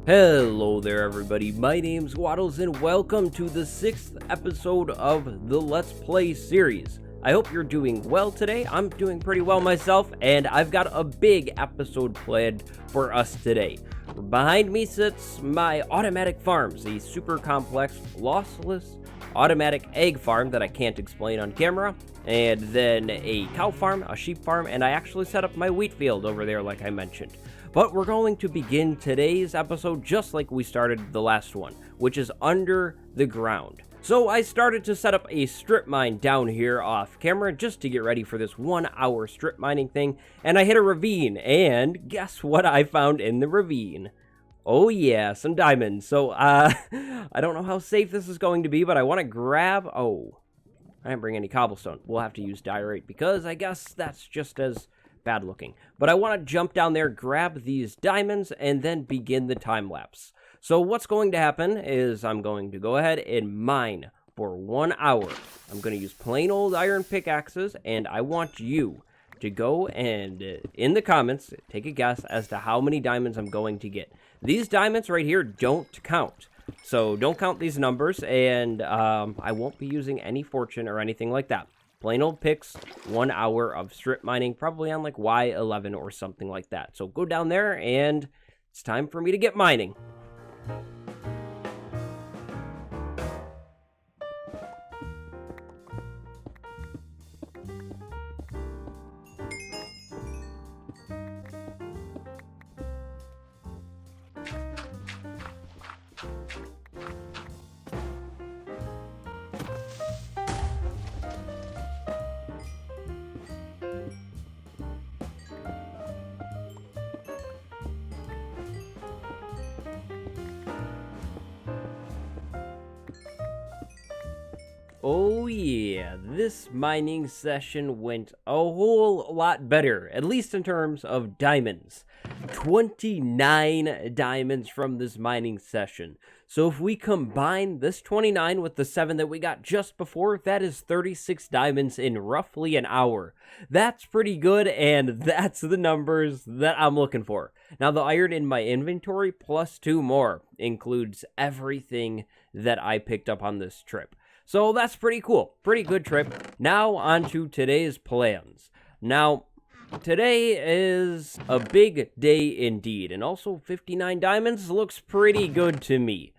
Hello there everybody, my name's Waddles and welcome to the 6th episode of the Let's Play series. I hope you're doing well today. I'm doing pretty well myself, and I've got a big episode planned for us today. Behind me sits my automatic farms, a super complex, lossless, automatic egg farm that I can't explain on camera, and then a cow farm, a sheep farm, and I actually set up my wheat field over there like I mentioned. But we're going to begin today's episode just like we started the last one, which is under the ground. So I started to set up a strip mine down here off camera just to get ready for this 1 hour strip mining thing, and I hit a ravine, and guess what I found in the ravine? Oh yeah, some diamonds. So I don't know how safe this is going to be, but I want to grab, I didn't bring any cobblestone. We'll have to use diorite because I guess that's just as bad looking. But I want to jump down there, grab these diamonds, and then begin the time lapse. So what's going to happen is I'm going to go ahead and mine for 1 hour. I'm going to use plain old iron pickaxes, and I want you to go and in the comments take a guess as to how many diamonds I'm going to get. These diamonds right here don't count, so don't count these numbers, and I won't be using any fortune or anything like that. Plain old picks, 1 hour of strip mining, probably on like Y11 or something like that. So go down there, and it's time for me to get mining. Oh yeah, this mining session went a whole lot better, at least in terms of diamonds. 29 diamonds from this mining session. So if we combine this 29 with the 7 that we got just before, that is 36 diamonds in roughly an hour. That's pretty good, and that's the numbers that I'm looking for. Now the iron in my inventory plus 2 more includes everything that I picked up on this trip. So that's pretty cool. Pretty good trip. Now on to today's plans. Now, today is a big day indeed, and also 59 diamonds looks pretty good to me.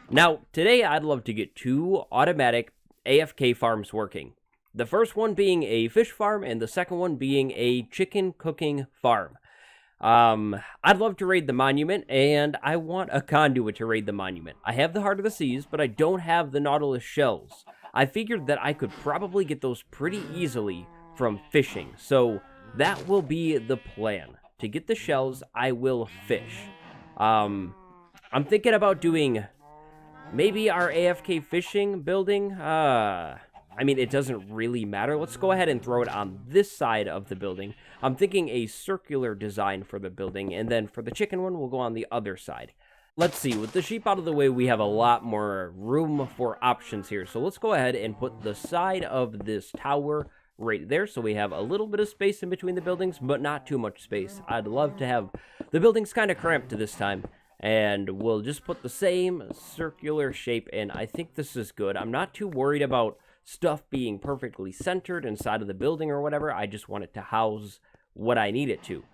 Now, today I'd love to get 2 automatic AFK farms working. The first one being a fish farm, and the second one being a chicken cooking farm. I'd love to raid the monument, and I want a conduit to raid the monument. I have the Heart of the Seas, but I don't have the Nautilus shells. I figured that I could probably get those pretty easily from fishing, so that will be the plan. To get the shells, I will fish. I'm thinking about doing maybe our AFK fishing building. I mean, it doesn't really matter. Let's go ahead and throw it on this side of the building. I'm thinking a circular design for the building, and then for the chicken one, we'll go on the other side. Let's see, with the sheep out of the way, we have a lot more room for options here. So let's go ahead and put the side of this tower right there, so we have a little bit of space in between the buildings, but not too much space. I'd love to have the buildings kind of cramped this time. And we'll just put the same circular shape in. I think this is good. I'm not too worried about stuff being perfectly centered inside of the building or whatever. I just want it to house what I need it to.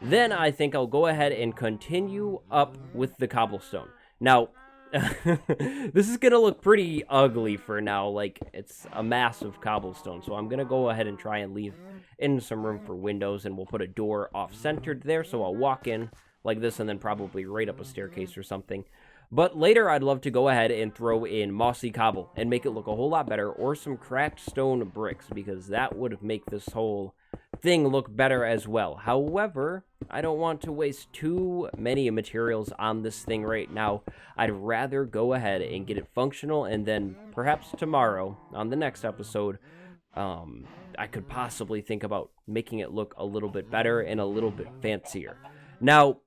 Then I think I'll go ahead and continue up with the cobblestone. Now, this is going to look pretty ugly for now. Like, it's a massive cobblestone. So I'm going to go ahead and try and leave in some room for windows. And we'll put a door off-centered there. So I'll walk in like this and then probably right up a staircase or something. But later I'd love to go ahead and throw in mossy cobble and make it look a whole lot better, or some cracked stone bricks, because that would make this whole thing look better as well. However, I don't want to waste too many materials on this thing right now. I'd rather go ahead and get it functional, and then perhaps tomorrow on the next episode I could possibly think about making it look a little bit better and a little bit fancier. Now,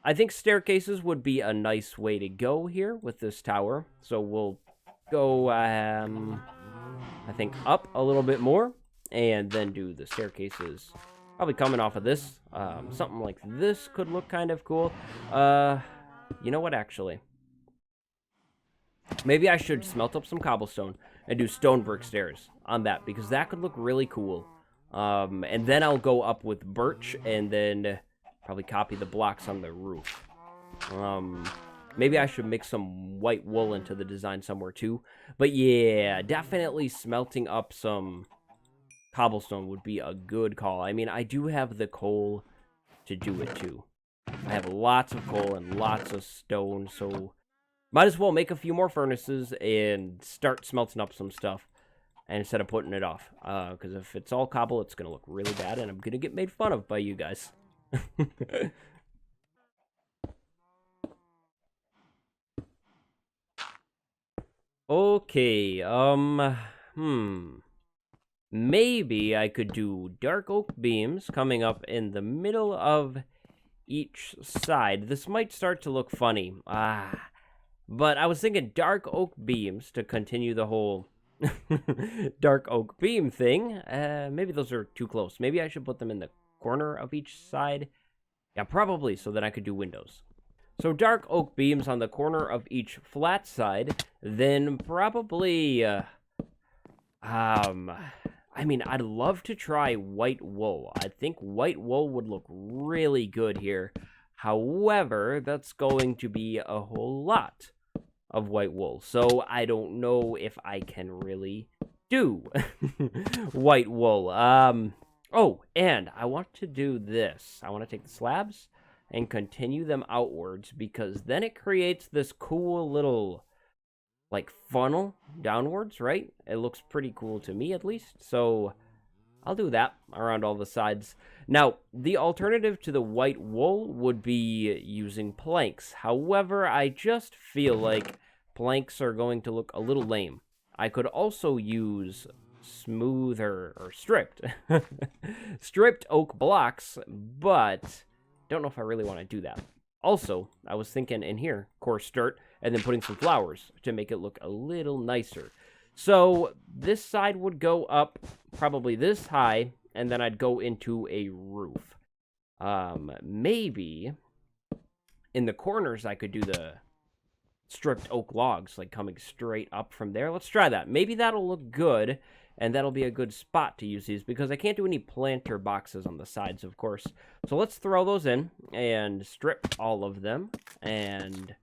I think staircases would be a nice way to go here with this tower. So we'll go, I think, up a little bit more, and then do the staircases. Probably coming off of this. Something like this could look kind of cool. You know what, actually? Maybe I should smelt up some cobblestone and do stone brick stairs on that, because that could look really cool. And then I'll go up with birch and then probably copy the blocks on the roof. Maybe I should mix some white wool into the design somewhere too. But yeah, definitely smelting up some cobblestone would be a good call. I mean, I do have the coal to do it too. I have lots of coal and lots of stone, so might as well make a few more furnaces and start smelting up some stuff, and instead of putting it off. Because if it's all cobble, it's going to look really bad, and I'm going to get made fun of by you guys. Okay, maybe I could do dark oak beams coming up in the middle of each side. This might start to look funny. But I was thinking dark oak beams to continue the whole dark oak beam thing. Maybe those are too close. Maybe I should put them in the corner of each side. Yeah, probably, so that I could do windows. So dark oak beams on the corner of each flat side, then probably, I mean, I'd love to try white wool. I think white wool would look really good here. However, that's going to be a whole lot of white wool, so I don't know if I can really do white wool. Oh, and I want to do this. I want to take the slabs and continue them outwards, because then it creates this cool little, like, funnel downwards, right? It looks pretty cool to me, at least. So I'll do that around all the sides. Now, the alternative to the white wool would be using planks. However, I just feel like planks are going to look a little lame. I could also use smooth or stripped stripped oak blocks, but don't know if I really want to do that. Also, I was thinking in here, coarse dirt, and then putting some flowers to make it look a little nicer. So this side would go up probably this high, and then I'd go into a roof. Maybe in the corners I could do the stripped oak logs, like coming straight up from there. Let's try that. Maybe that'll look good, and that'll be a good spot to use these, because I can't do any planter boxes on the sides, of course. So let's throw those in and strip all of them, and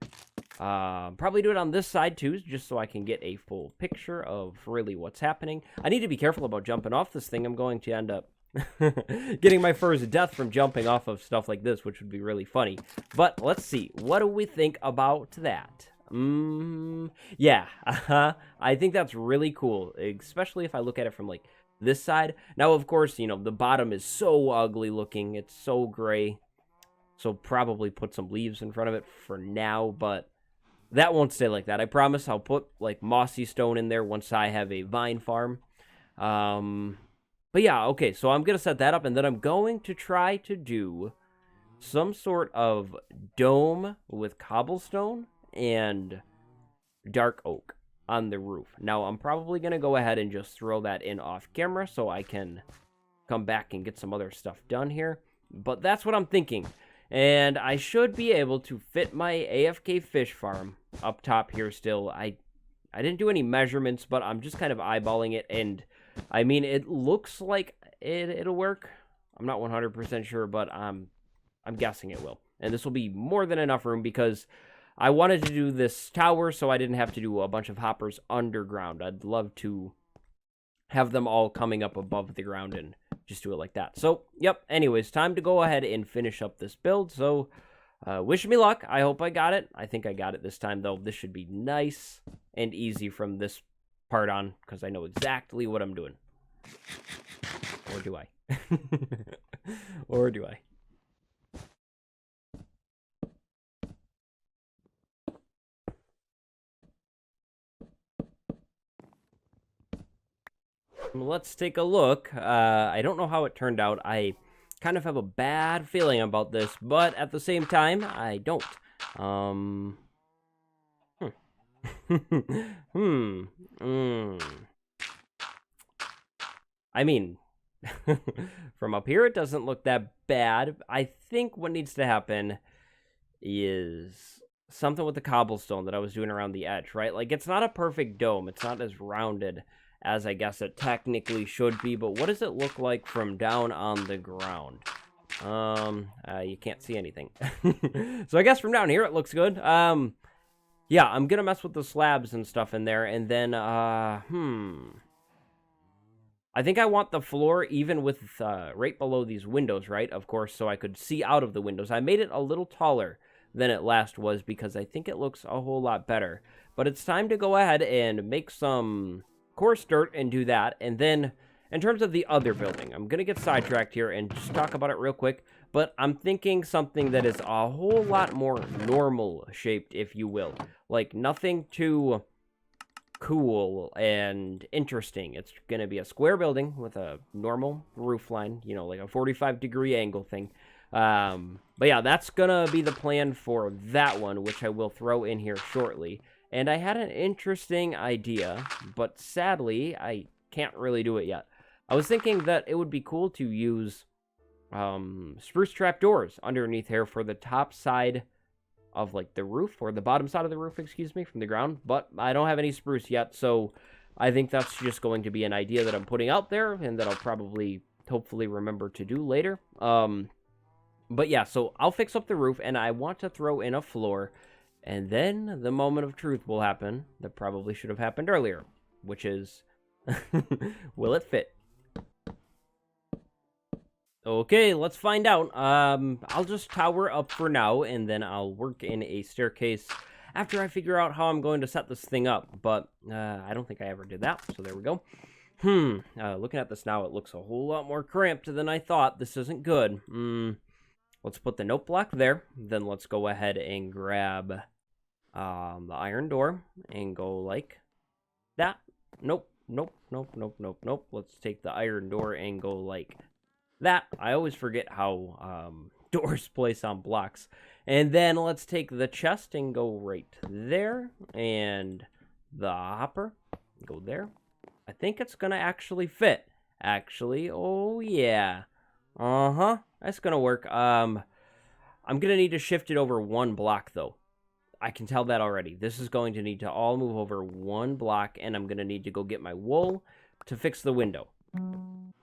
probably do it on this side too, just so I can get a full picture of really what's happening. I need to be careful about jumping off this thing. I'm going to end up getting my first death from jumping off of stuff like this, which would be really funny. But let's see. What do we think about that? Yeah, I think that's really cool, especially if I look at it from, like, this side. Now, of course, you know, the bottom is so ugly looking. It's so gray. So probably put some leaves in front of it for now, but that won't stay like that. I promise I'll put, like, mossy stone in there once I have a vine farm. But yeah, okay, so I'm going to set that up, and then I'm going to try to do some sort of dome with cobblestone and dark oak on the roof. Now, I'm probably going to go ahead and just throw that in off camera so I can come back and get some other stuff done here. But that's what I'm thinking. And I should be able to fit my AFK fish farm up top here still. I didn't do any measurements, but I'm just kind of eyeballing it. And, I mean, it looks like it'll work. I'm not 100% sure, but I'm guessing it will. And this will be more than enough room, because I wanted to do this tower so I didn't have to do a bunch of hoppers underground. I'd love to have them all coming up above the ground and just do it like that. So, yep, anyways, time to go ahead and finish up this build. So, wish me luck. I hope I got it. I think I got it this time, though. This should be nice and easy from this part on, because I know exactly what I'm doing. Or do I? Or do I? Let's take a look. I don't know how it turned out. I kind of have a bad feeling about this, but at the same time, I don't. I mean, from up here, it doesn't look that bad. I think what needs to happen is something with the cobblestone that I was doing around the edge, right? Like, it's not a perfect dome. It's not as rounded as I guess it technically should be, but what does it look like from down on the ground? You can't see anything. So I guess from down here it looks good. Yeah, I'm gonna mess with the slabs and stuff in there, and then, I think I want the floor even with, right below these windows, right? Of course, so I could see out of the windows. I made it a little taller than it last was because I think it looks a whole lot better. But it's time to go ahead and make some coarse dirt and do that. And then, in terms of the other building, I'm going to get sidetracked here and just talk about it real quick. But I'm thinking something that is a whole lot more normal shaped, if you will. Like, nothing too cool and interesting. It's going to be a square building with a normal roof line, you know, like a 45-degree angle thing. But yeah, that's gonna be the plan for that one, which I will throw in here shortly. And I had an interesting idea, but sadly, I can't really do it yet. I was thinking that it would be cool to use spruce trapdoors underneath here for the top side of, like, the roof, or the bottom side of the roof, excuse me, from the ground. But I don't have any spruce yet, so I think that's just going to be an idea that I'm putting out there, and that I'll probably, hopefully, remember to do later. But yeah, so I'll fix up the roof, and I want to throw in a floor, and then the moment of truth will happen that probably should have happened earlier, which is, will it fit? Okay, let's find out. I'll just tower up for now, and then I'll work in a staircase after I figure out how I'm going to set this thing up, but I don't think I ever did that, so there we go. Looking at this now, it looks a whole lot more cramped than I thought. This isn't good. Let's put the note block there. Then let's go ahead and grab the iron door and go like that. Nope. Let's take the iron door and go like that. I always forget how doors place on blocks. And then let's take the chest and go right there. And the hopper, go there. I think it's going to actually fit. Actually, oh yeah. That's gonna work. I'm gonna need to shift it over one block, though. I can tell that already. This is going to need to all move over one block, and I'm gonna need to go get my wool to fix the window.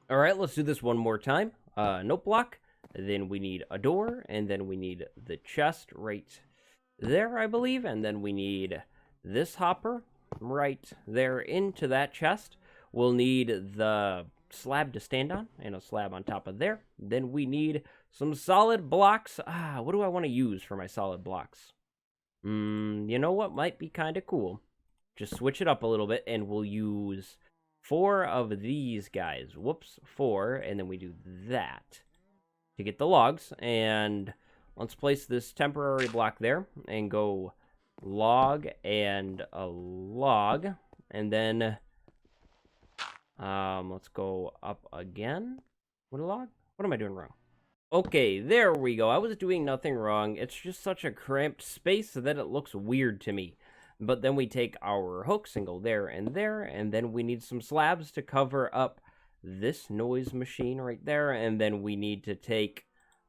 Alright, let's do this one more time. Note block, then we need a door, and then we need the chest right there, I believe, and then we need this hopper right there into that chest. We'll need the slab to stand on, and a slab on top of there. Then we need some solid blocks. What do I want to use for my solid blocks? You know what might be kind of cool? Just switch it up a little bit, and we'll use 4 of these guys. Whoops, 4, and then we do that to get the logs. And let's place this temporary block there, and go log and a log, and then let's go up again. What a log? What am I doing wrong? Okay, there we go. I was doing nothing wrong. It's just such a cramped space that it looks weird to me. But then we take our hooks and go there, and then we need some slabs to cover up this noise machine right there, and then we need to take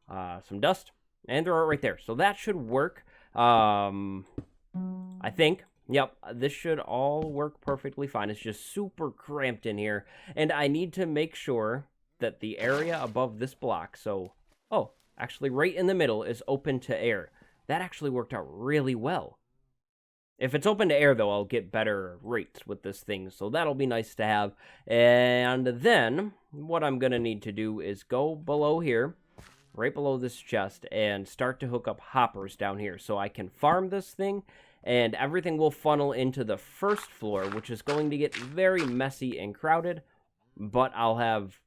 some dust and throw it right there. So that should work. I think. Yep, this should all work perfectly fine. It's just super cramped in here. And I need to make sure that the area above this block, so, actually right in the middle, is open to air. That actually worked out really well. If it's open to air, though, I'll get better rates with this thing, so that'll be nice to have. And then, what I'm going to need to do is go below here, right below this chest, and start to hook up hoppers down here, so I can farm this thing, and everything will funnel into the first floor, which is going to get very messy and crowded, but I'll have,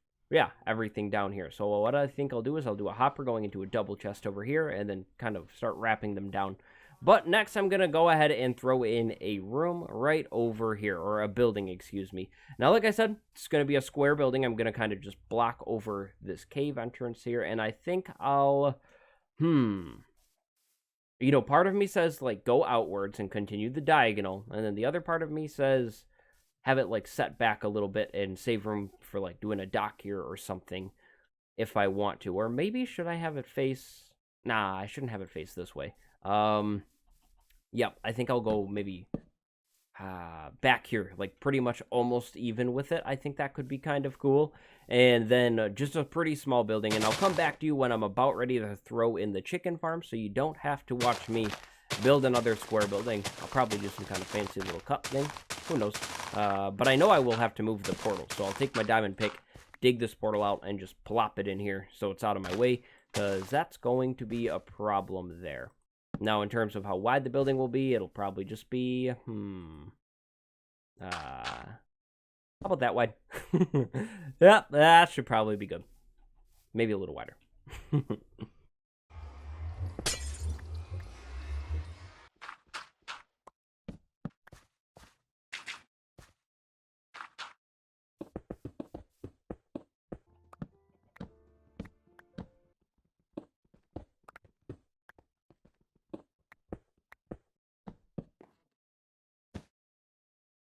everything down here. So what I think I'll do is I'll do a hopper going into a double chest over here, and then kind of start wrapping them down. But next I'm going to go ahead and throw in a room right over here, or a building, excuse me. Now, like I said, it's going to be a square building. I'm going to kind of just block over this cave entrance here, and I think I'll, you know, part of me says, like, go outwards and continue the diagonal, and then the other part of me says have it, like, set back a little bit and save room for, like, doing a dock here or something if I want to. Or maybe should I have it face... Nah, I shouldn't have it face this way. Yep, I think I'll go maybe back here, like pretty much almost even with it. I think that could be kind of cool. And then just a pretty small building, and I'll come back to you when I'm about ready to throw in the chicken farm, so you don't have to watch me build another square building. I'll probably do some kind of fancy little cut thing. Who knows? But I know I will have to move the portal, so I'll take my diamond pick, dig this portal out, and just plop it in here so it's out of my way, because that's going to be a problem there. Now, in terms of how wide the building will be, it'll probably just be, how about that wide? Yeah, that should probably be good. Maybe a little wider.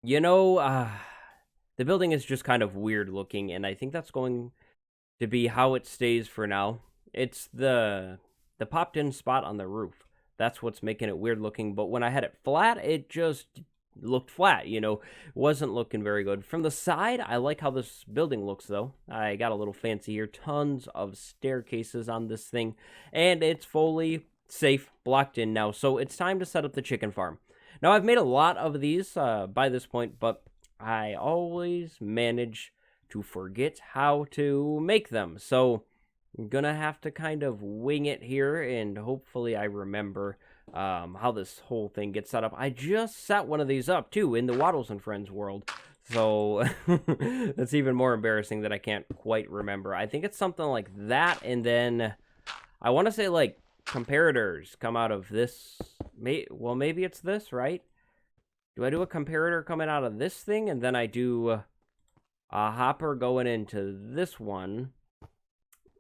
You know, the building is just kind of weird looking, and I think that's going to be how it stays for now. It's the popped in spot on the roof. That's what's making it weird looking, but when I had it flat, it just looked flat, you know, wasn't looking very good. From the side, I like how this building looks, though. I got a little fancy here. Tons of staircases on this thing, and it's fully safe, blocked in now, so it's time to set up the chicken farm. Now, I've made a lot of these by this point, but I always manage to forget how to make them, so I'm gonna have to kind of wing it here, and hopefully I remember how this whole thing gets set up. I just set one of these up, too, in the Waddles and Friends world, so that's even more embarrassing that I can't quite remember. I think it's something like that, and then I want to say, like, comparators come out of this. Well, maybe it's this, right? Do I do a comparator coming out of this thing, and then I do a hopper going into this one?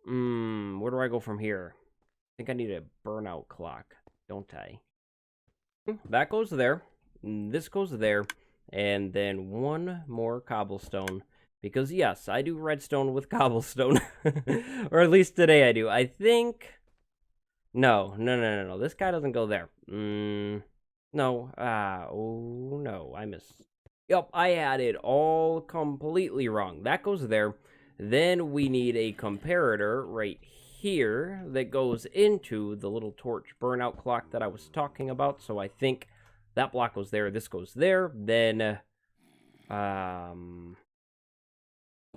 Where do I go from here? I think I need a burnout clock, don't I? That goes there. This goes there. And then one more cobblestone. Because, yes, I do redstone with cobblestone. Or at least today I do. I think... No. This guy doesn't go there. No. Oh, no. I missed. Yep, I had it all completely wrong. That goes there. Then we need a comparator right here that goes into the little torch burnout clock that I was talking about. So I think that block goes there. This goes there. Then,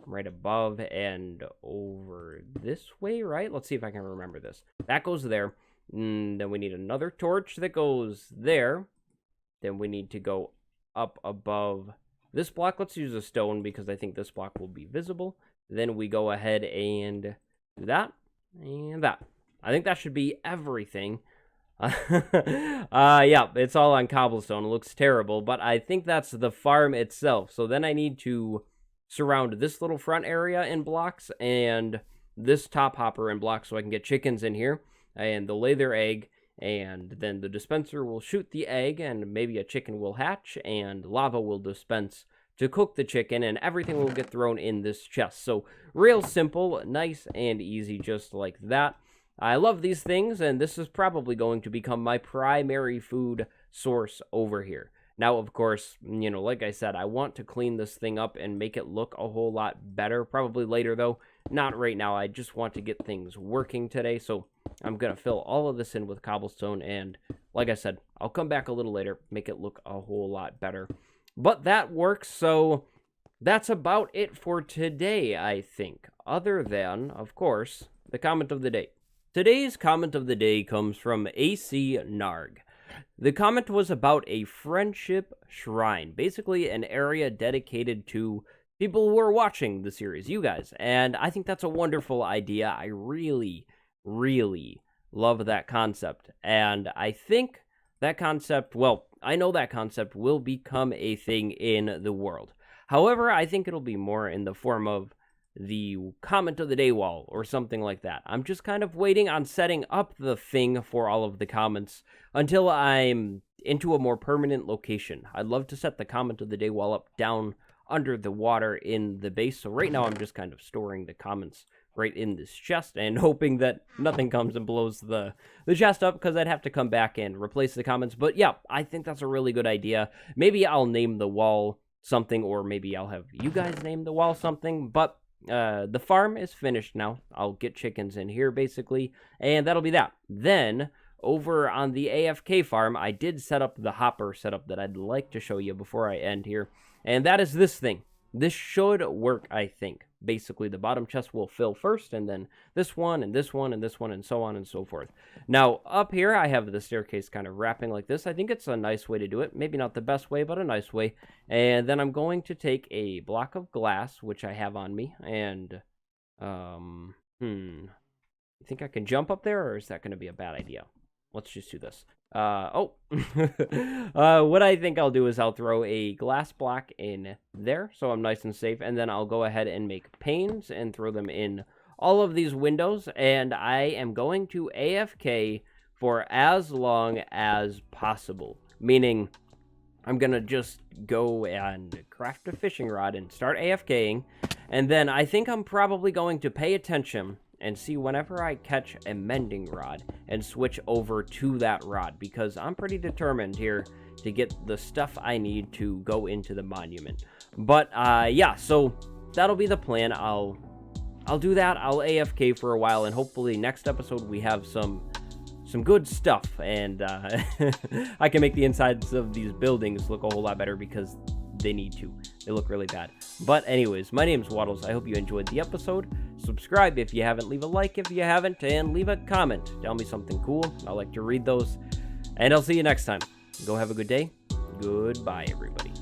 right above and over this way, right? Let's see if I can remember this. That goes there. Then we need another torch that goes there. Then we need to go up above this block. Let's use a stone because I think this block will be visible. Then we go ahead and do that and that. I think that should be everything. Yeah, it's all on cobblestone. It looks terrible, but I think that's the farm itself. So then I need to surround this little front area in blocks and this top hopper in blocks so I can get chickens in here and they'll lay their egg, and then the dispenser will shoot the egg and maybe a chicken will hatch and lava will dispense to cook the chicken, and everything will get thrown in this chest. So real simple, nice and easy, just like that. I love these things, and this is probably going to become my primary food source over here. Now, of course, you know, like I said, I want to clean this thing up and make it look a whole lot better. Probably later, though. Not right now. I just want to get things working today. So I'm going to fill all of this in with cobblestone. And like I said, I'll come back a little later, make it look a whole lot better. But that works. So that's about it for today, I think. Other than, of course, the comment of the day. Today's comment of the day comes from AC Narg. The comment was about a friendship shrine, basically an area dedicated to people who are watching the series, you guys, and I think that's a wonderful idea. I really, really love that concept, and I think that concept, well, I know that concept will become a thing in the world. However, I think it'll be more in the form of the comment of the day wall or something like that. I'm just kind of waiting on setting up the thing for all of the comments until I'm into a more permanent location. I'd love to set the comment of the day wall up down under the water in the base. So right now I'm just kind of storing the comments right in this chest and hoping that nothing comes and blows the chest up, because I'd have to come back and replace the comments. But yeah, I think that's a really good idea. Maybe I'll name the wall something, or maybe I'll have you guys name the wall something. But the farm is finished now. I'll get chickens in here basically, and that'll be that. Then over on the AFK farm, I did set up the hopper setup that I'd like to show you before I end here, and that is this thing. This should work, I think. Basically, the bottom chest will fill first, and then this one, and this one, and this one, and so on and so forth. Now, up here, I have the staircase kind of wrapping like this. I think it's a nice way to do it. Maybe not the best way, but a nice way. And then I'm going to take a block of glass, which I have on me, and, you think I can jump up there, or is that going to be a bad idea? Let's just do this. What I think I'll do is I'll throw a glass block in there, so I'm nice and safe, and then I'll go ahead and make panes and throw them in all of these windows, and I am going to AFK for as long as possible, meaning I'm gonna just go and craft a fishing rod and start AFKing, and then I think I'm probably going to pay attention and see whenever I catch a mending rod and switch over to that rod, because I'm pretty determined here to get the stuff I need to go into the monument. But yeah, so that'll be the plan. I'll do that. I'll AFK for a while, and hopefully next episode we have some good stuff, and I can make the insides of these buildings look a whole lot better, because they need to. They look really bad. But anyways, my name's Waddles. I hope you enjoyed the episode. Subscribe if you haven't, leave a like if you haven't, and leave a comment. Tell me something cool. I like to read those. And I'll see you next time. Go have a good day. Goodbye, everybody.